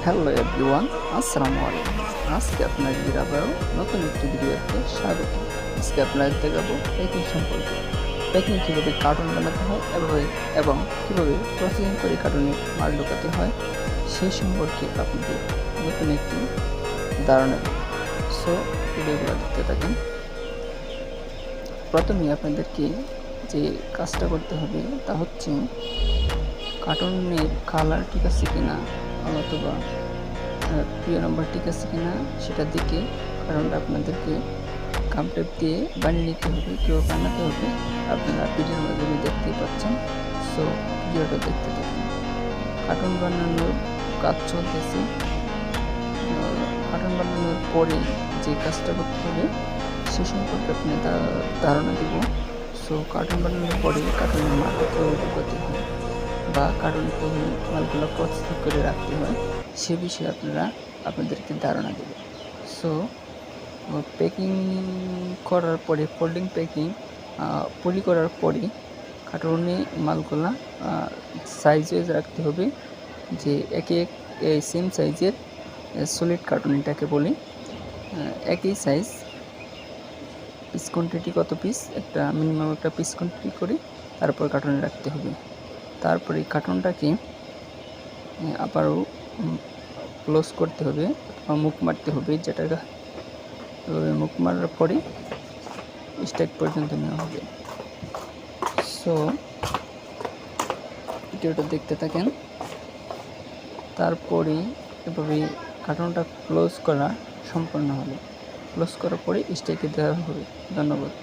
Hello everyone, আসসালামু আলাইকুম। আজকে আপনাদের আবারও নতুন একটি ভিডিওতে স্বাগত। আজকে আপনাদের দেখাবো প্যাকিং সম্পর্কে। প্যাকিং কীভাবে কার্টুন বানাতে হয় এবং কীভাবে প্রসেসিং করে কার্টুনে মাল ঢোকাতে হয় সেই সম্পর্কে আপনাদের নতুন একটি ধারণা দেব। সো ভিডিওগুলো দেখতে থাকেন। প্রথমে আপনাদেরকে যে কাজটা করতে হবে তা হচ্ছে কার্টুনের কালার ঠিক আছে কিনা অথবা প্রিয় নাম্বার ঠিক আছে কিনা সেটার দিকে কারণটা আপনাদেরকে গাম টেপ দিয়ে বানিয়ে নিতে হবে, কেউ বানাতে হবে। আপনারা ভিডিওর মাধ্যমে দেখতেই পাচ্ছেন। সো ভিডিওটা দেখতে থাকুন। কার্টুন বানানোর কাজ চলতেছে। কার্টুন বানানোর পরে যে কাজটা করতে হবে সে সম্পর্কে আপনি ধারণা দেব। সো কার্টুন বানানোর পরে কার্টুনের মালটা কীভাবে করতে হয় বা কার্টুন মালগুলো প্রস্তুত করে রাখতে হয় সে বিষয়ে আপনাদেরকে ধারণা দেব। সো প্যাকিং করার পরে ফোল্ডিং প্যাকিং পলি করার পরে কার্টুনে মালগুলা সাইজ ওয়াইজ রাখতে হবে, যে একে সেম সাইজের সলিড কার্টুন এটাকে বলি। একই সাইজ পিস কোয়ান্টিটি কত পিস একটা মিনিমাম একটা পিস কোয়ান্টিটি করে তারপর কার্টুনে রাখতে হবে। তারপরে কার্টুনটাকে আবারও ক্লোজ করতে হবে অথবা মুখ মারতে হবে, যেটা মুখ মারার পরে স্ট্যাক পর্যন্ত নেওয়া হবে। সো ভিডিওটা দেখতে থাকেন। তারপরে এভাবে কার্টুনটা ক্লোজ করা সম্পন্ন হবে। ক্লোজ করার পরে স্ট্যাকে দেওয়া হবে। ধন্যবাদ।